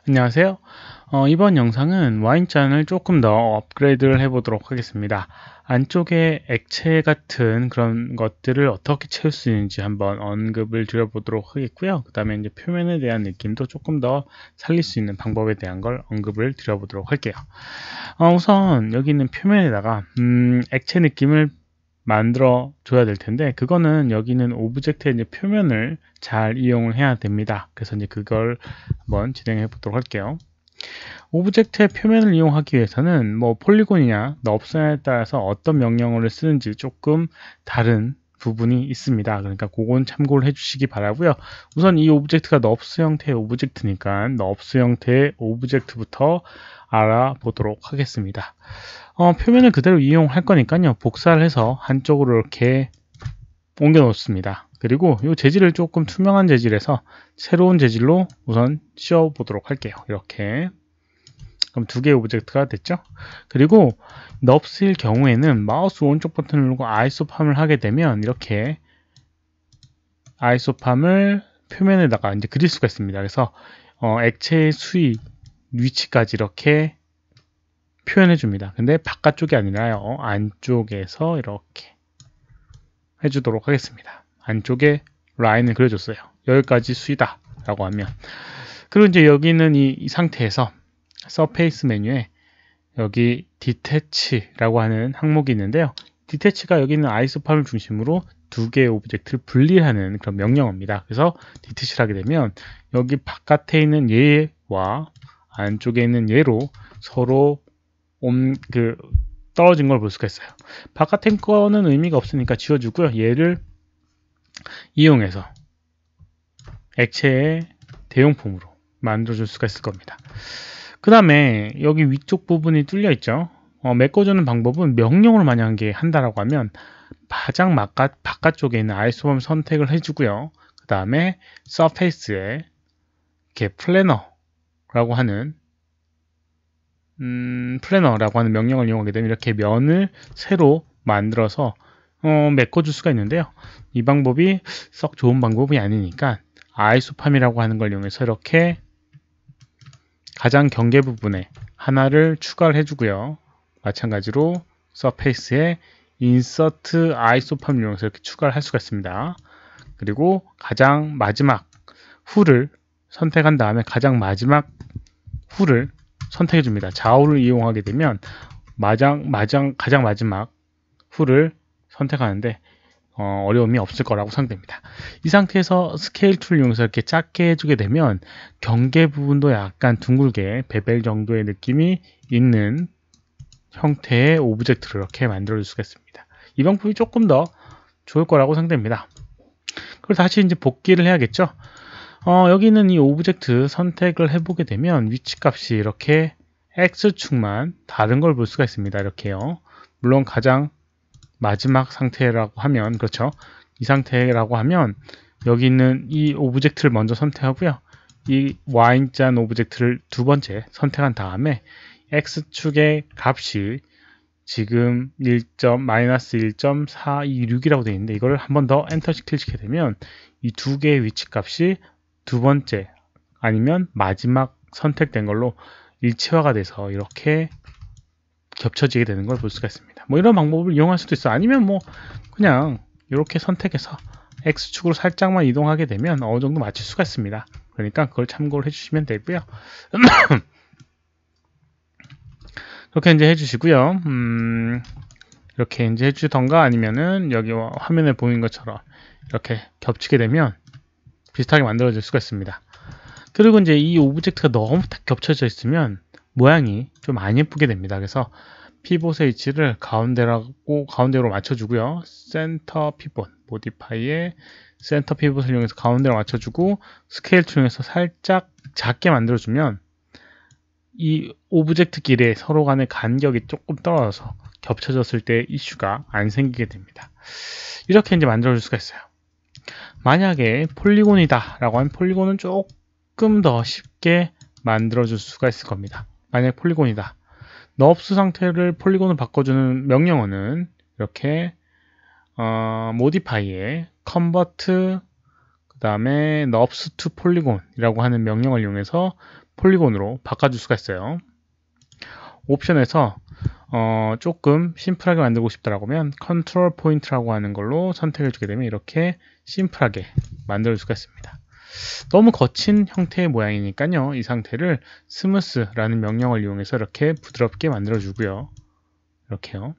안녕하세요. 이번 영상은 와인잔을 조금 더 업그레이드를 해보도록 하겠습니다. 안쪽에 액체 같은 그런 것들을 어떻게 채울 수 있는지 한번 언급을 드려보도록 하겠고요. 그 다음에 이제 표면에 대한 느낌도 조금 더 살릴 수 있는 방법에 대한 걸 언급을 드려보도록 할게요. 우선 여기 있는 표면에다가 액체 느낌을 만들어 줘야 될 텐데, 그거는 여기 있는 오브젝트의 이제 표면을 잘 이용을 해야 됩니다. 그래서 이제 그걸 한번 진행해 보도록 할게요. 오브젝트의 표면을 이용하기 위해서는 뭐 폴리곤이냐 넙스냐에 따라서 어떤 명령어를 쓰는지 조금 다른 부분이 있습니다. 그러니까 그건 참고를 해주시기 바라고요. 우선 이 오브젝트가 넙스 형태의 오브젝트니까 넙스 형태의 오브젝트부터 알아보도록 하겠습니다. 표면을 그대로 이용할 거니까요. 복사를 해서 한쪽으로 이렇게 옮겨 놓습니다. 그리고 이 재질을 조금 투명한 재질에서 새로운 재질로 우선 씌워 보도록 할게요. 이렇게. 그럼 두 개의 오브젝트가 됐죠? 그리고 넙스일 경우에는 마우스 오른쪽 버튼을 누르고 아이소팜을 하게 되면 이렇게 아이소팜을 표면에다가 이제 그릴 수가 있습니다. 그래서 액체의 수위, 위치까지 이렇게 표현해 줍니다. 근데 바깥쪽이 아니라요. 안쪽에서 이렇게 해주도록 하겠습니다. 안쪽에 라인을 그려줬어요. 여기까지 수위다 라고 하면, 그리고 이제 여기는 이 상태에서 서페이스 메뉴에 여기 디태치라고 하는 항목이 있는데요. 디태치가 여기 있는 아이소팜을 중심으로 두 개의 오브젝트를 분리하는 그런 명령어입니다. 그래서 디태치를 하게 되면 여기 바깥에 있는 얘와 안쪽에 있는 얘로 서로 떨어진 걸 볼 수가 있어요. 바깥에 거는 의미가 없으니까 지워주고요. 얘를 이용해서 액체의 대용품으로 만들어줄 수가 있을 겁니다. 그 다음에 여기 위쪽 부분이 뚫려 있죠. 메꿔주는 방법은 명령으로 만약에 한다라고 하면 가장 바깥쪽에 있는 아이소팜 선택을 해주고요. 그 다음에 서페이스에 이렇게 플래너라고 하는 명령을 이용하게 되면 이렇게 면을 새로 만들어서 메꿔줄 수가 있는데요. 이 방법이 썩 좋은 방법이 아니니까 아이소팜이라고 하는 걸 이용해서 이렇게 가장 경계 부분에 하나를 추가를 해주고요. 마찬가지로 서페이스에 인서트 아이소팜을 이용해서 이렇게 추가를 할 수가 있습니다. 그리고 가장 마지막 훌을 선택한 다음에 가장 마지막 훌을 선택해 줍니다. 좌우를 이용하게 되면 가장 마지막 훌을 선택하는데 어려움이 없을 거라고 생각됩니다. 이 상태에서 스케일 툴을 이용해서 이렇게 작게 해주게 되면 경계 부분도 약간 둥글게 베벨 정도의 느낌이 있는 형태의 오브젝트를 이렇게 만들어 줄 수가 있습니다. 이 방법이 조금 더 좋을 거라고 생각됩니다. 그리고 다시 이제 복귀를 해야겠죠. 여기 있는 이 오브젝트 선택을 해보게 되면 위치값이 이렇게 X축만 다른 걸 볼 수가 있습니다. 이렇게요. 물론 가장 마지막 상태라고 하면, 그렇죠, 이 상태라고 하면 여기 있는 이 오브젝트를 먼저 선택하고요. 이 와인잔 오브젝트를 두 번째 선택한 다음에 X축의 값이 지금 -1.426이라고 되어 있는데 이거를 한 번 더 엔터 시키게 되면 이 두 개의 위치 값이 두 번째 아니면 마지막 선택된 걸로 일체화가 돼서 이렇게 겹쳐지게 되는 걸 볼 수가 있습니다. 뭐 이런 방법을 이용할 수도 있어. 아니면 뭐 그냥 이렇게 선택해서 X축으로 살짝만 이동하게 되면 어느 정도 맞출 수가 있습니다. 그러니까 그걸 참고를 해주시면 되고요. 그렇게 이제 해주시고요. 이렇게 이제 해주던가 아니면은 여기 화면에 보이는 것처럼 이렇게 겹치게 되면 비슷하게 만들어질 수가 있습니다. 그리고 이제 이 오브젝트가 너무 딱 겹쳐져 있으면 모양이 좀 안 예쁘게 됩니다. 그래서 피봇의 위치를 가운데로 맞춰주고요. 센터 피봇, 모디파이의 센터 피봇을 이용해서 가운데로 맞춰주고 스케일 툴에서 살짝 작게 만들어주면 이 오브젝트 길에 서로 간의 간격이 조금 떨어져서 겹쳐졌을 때 이슈가 안 생기게 됩니다. 이렇게 이제 만들어줄 수가 있어요. 만약에 폴리곤이다 라고 하면 폴리곤은 조금 더 쉽게 만들어줄 수가 있을 겁니다. 만약에 폴리곤이다, 넙스 상태를 폴리곤으로 바꿔주는 명령어는 이렇게 모디파이에 컨버트 그 다음에 nubs to polygon이라고 하는 명령을 이용해서 폴리곤으로 바꿔줄 수가 있어요. 옵션에서 조금 심플하게 만들고 싶다라고 하면 컨트롤 포인트라고 하는 걸로 선택해 주게 되면 이렇게 심플하게 만들 수가 있습니다. 너무 거친 형태의 모양이니까요, 이 상태를 스무스라는 명령을 이용해서 이렇게 부드럽게 만들어 주고요. 이렇게요.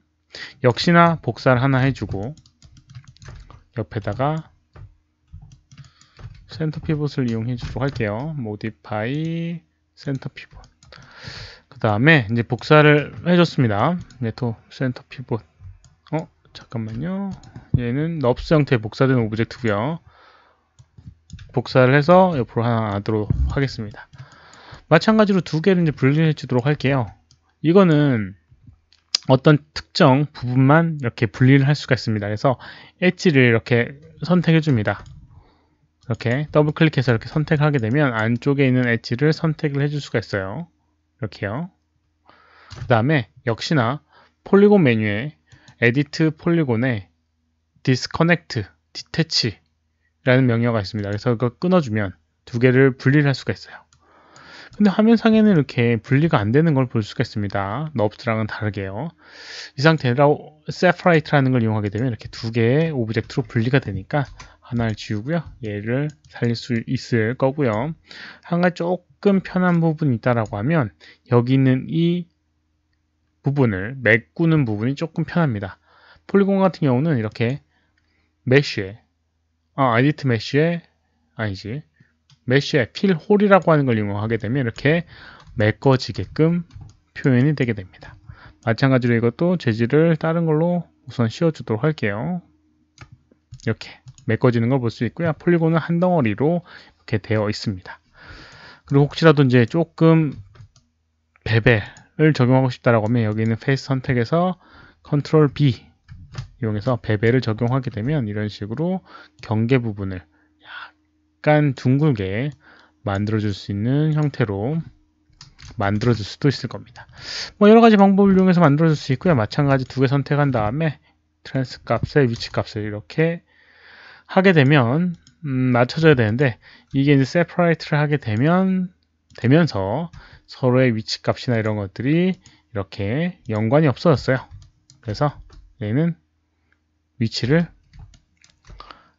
역시나 복사를 하나 해주고 옆에다가 센터 피봇을 이용해 주도록 할게요. modify 센터 피봇. 그 다음에 이제 복사를 해줬습니다. 네토 센터 피봇. 잠깐만요. 얘는 nubs 형태의 복사된 오브젝트고요. 복사를 해서 옆으로 하나 놔두도록 하겠습니다. 마찬가지로 두 개를 이제 분리해 주도록 할게요. 이거는 어떤 특정 부분만 이렇게 분리를 할 수가 있습니다. 그래서 엣지를 이렇게 선택해 줍니다. 이렇게 더블 클릭해서 이렇게 선택을 하게 되면 안쪽에 있는 엣지를 선택을 해줄 수가 있어요. 이렇게요. 그 다음에 역시나 폴리곤 메뉴에 에디트 폴리곤에 디스커넥트, 디태치 라는 명령어가 있습니다. 그래서 이거 끊어주면 두 개를 분리를 할 수가 있어요. 근데 화면상에는 이렇게 분리가 안 되는 걸 볼 수가 있습니다. nubs랑은 다르게요. 이 상태로 separate라는 걸 이용하게 되면 이렇게 두 개의 오브젝트로 분리가 되니까 하나를 지우고요. 얘를 살릴 수 있을 거고요. 한 가지 조금 편한 부분이 있다라고 하면 여기 있는 이 부분을 메꾸는 부분이 조금 편합니다. 폴리곤 같은 경우는 이렇게 메쉬에 에디트 메쉬에 메쉬에 필 홀이라고 하는 걸 이용하게 되면 이렇게 메꿔지게끔 표현이 되게 됩니다. 마찬가지로 이것도 재질을 다른 걸로 우선 씌워주도록 할게요. 이렇게 메꿔지는 걸 볼 수 있고요. 폴리곤은 한 덩어리로 이렇게 되어 있습니다. 그리고 혹시라도 이제 조금 베벨을 적용하고 싶다라고 하면 여기 있는 페이스 선택에서 컨트롤 B 이용해서 베벨을 적용하게 되면 이런 식으로 경계 부분을 약간 둥글게 만들어줄 수 있는 형태로 만들어줄 수도 있을 겁니다. 여러가지 방법을 이용해서 만들어줄 수 있고요. 마찬가지 두 개 선택한 다음에 트랜스 값에 위치 값을 이렇게 하게 되면 맞춰줘야 되는데 이게 이제 separate를 하게 되면서 서로의 위치 값이나 이런 것들이 이렇게 연관이 없어졌어요. 그래서 얘는 위치를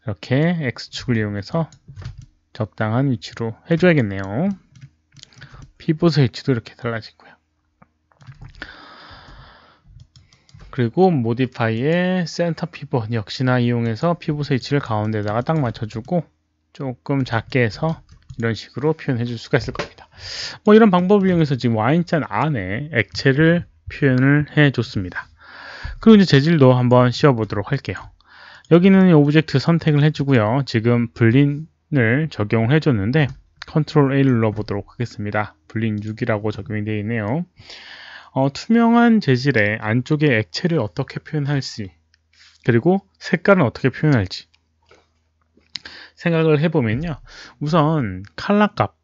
이렇게 X축을 이용해서 적당한 위치로 해줘야겠네요. 피봇의 위치도 이렇게 달라지고요. 그리고 modify의 center pivot 역시나 이용해서 피봇의 위치를 가운데다가 딱 맞춰주고 조금 작게 해서 이런 식으로 표현해 줄 수가 있을 겁니다. 이런 방법을 이용해서 지금 와인잔 안에 액체를 표현을 해 줬습니다. 그리고 이제 재질도 한번 씌워 보도록 할게요. 여기는 오브젝트 선택을 해주고요. 지금 블린을 적용을 해줬는데 컨트롤 A 눌러보도록 하겠습니다. 블린 6이라고 적용이 되어 있네요. 투명한 재질의 안쪽에 액체를 어떻게 표현할지 그리고 색깔은 어떻게 표현할지 생각을 해보면요. 우선 컬러 값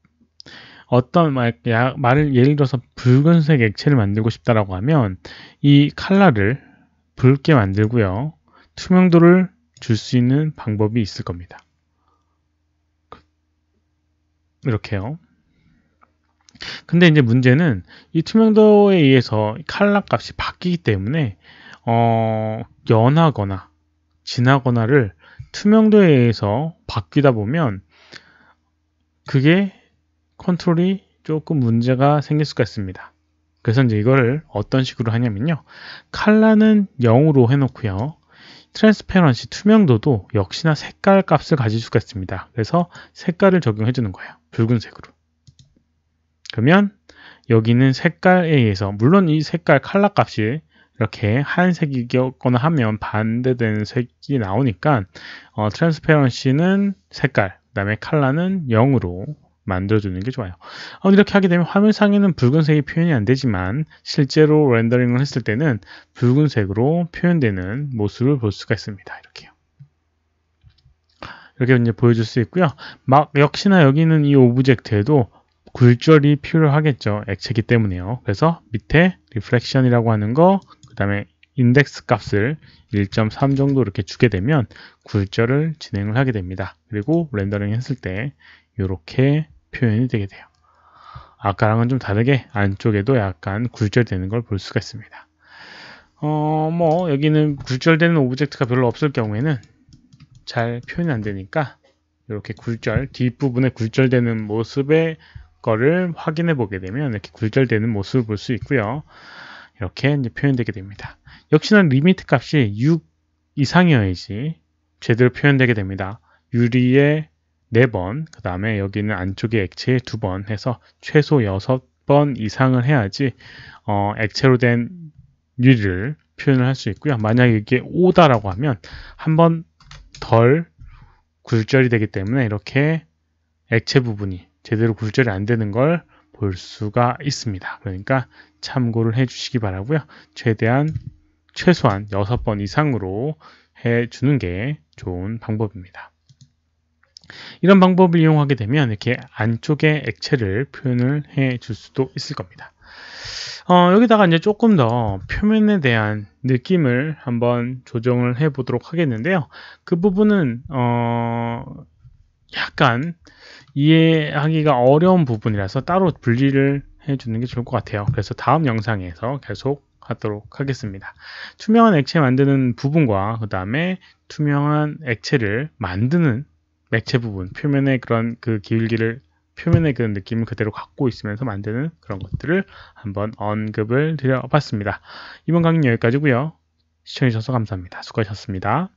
어떤 말을 예를 들어서 붉은색 액체를 만들고 싶다라고 하면 이 컬러를 붉게 만들고요. 투명도를 줄 수 있는 방법이 있을 겁니다. 이렇게요. 근데 이제 문제는 이 투명도에 의해서 컬러 값이 바뀌기 때문에 연하거나 진하거나를 투명도에 의해서 바뀌다 보면 그게 컨트롤이 조금 문제가 생길 수가 있습니다. 그래서 이제 이거를 어떤 식으로 하냐면요. 컬러는 0으로 해놓고요. 트랜스페런시 투명도도 역시나 색깔 값을 가질 수가 있습니다. 그래서 색깔을 적용해 주는 거예요. 붉은색으로. 그러면 여기는 색깔에 의해서 물론 이 색깔 컬러 값이 이렇게 하얀색이거나 하면 반대되는 색이 나오니까 트랜스페런시는 색깔, 그 다음에 컬러는 0으로 만들어주는 게 좋아요. 이렇게 하게 되면 화면상에는 붉은색이 표현이 안 되지만 실제로 렌더링을 했을 때는 붉은색으로 표현되는 모습을 볼 수가 있습니다. 이렇게요. 이렇게 이제 보여줄 수 있고요. 역시나 여기는 이 오브젝트에도 굴절이 필요하겠죠. 액체이기 때문에요. 그래서 밑에 리플렉션이라고 하는 거, 그 다음에 인덱스 값을 1.3 정도 이렇게 주게 되면 굴절을 진행을 하게 됩니다. 그리고 렌더링 했을 때 이렇게 표현이 되게 돼요. 아까랑은 좀 다르게 안쪽에도 약간 굴절되는 걸 볼 수가 있습니다. 여기는 굴절되는 오브젝트가 별로 없을 경우에는 잘 표현이 안 되니까 이렇게 뒷부분에 굴절되는 모습의 거를 확인해 보게 되면 이렇게 굴절되는 모습을 볼 수 있고요. 이렇게 이제 표현되게 됩니다. 역시나 리미트 값이 6 이상이어야지 제대로 표현되게 됩니다. 유리에 4번, 그 다음에 여기는 안쪽에 액체에 2번 해서 최소 6번 이상을 해야지 액체로 된 유리를 표현을 할 수 있고요. 만약에 이게 5다라고 하면 한 번 덜 굴절이 되기 때문에 이렇게 액체 부분이 제대로 굴절이 안 되는 걸 볼 수가 있습니다. 그러니까 참고를 해 주시기 바라고요. 최소한 6번 이상으로 해 주는 게 좋은 방법입니다. 이런 방법을 이용하게 되면 이렇게 안쪽에 액체를 표현을 해 줄 수도 있을 겁니다. 여기다가 이제 조금 더 표면에 대한 느낌을 한번 조정을 해 보도록 하겠는데요. 그 부분은 약간 이해하기가 어려운 부분이라서 따로 분리를 해 주는 게 좋을 것 같아요. 그래서 다음 영상에서 계속 하도록 하겠습니다. 투명한 액체 만드는 부분과 그 다음에 투명한 액체를 만드는 액체 부분, 표면의 그런 그 기울기를, 표면의 그런 느낌을 그대로 갖고 있으면서 만드는 그런 것들을 한번 언급을 드려봤습니다. 이번 강의는 여기까지고요. 시청해주셔서 감사합니다. 수고하셨습니다.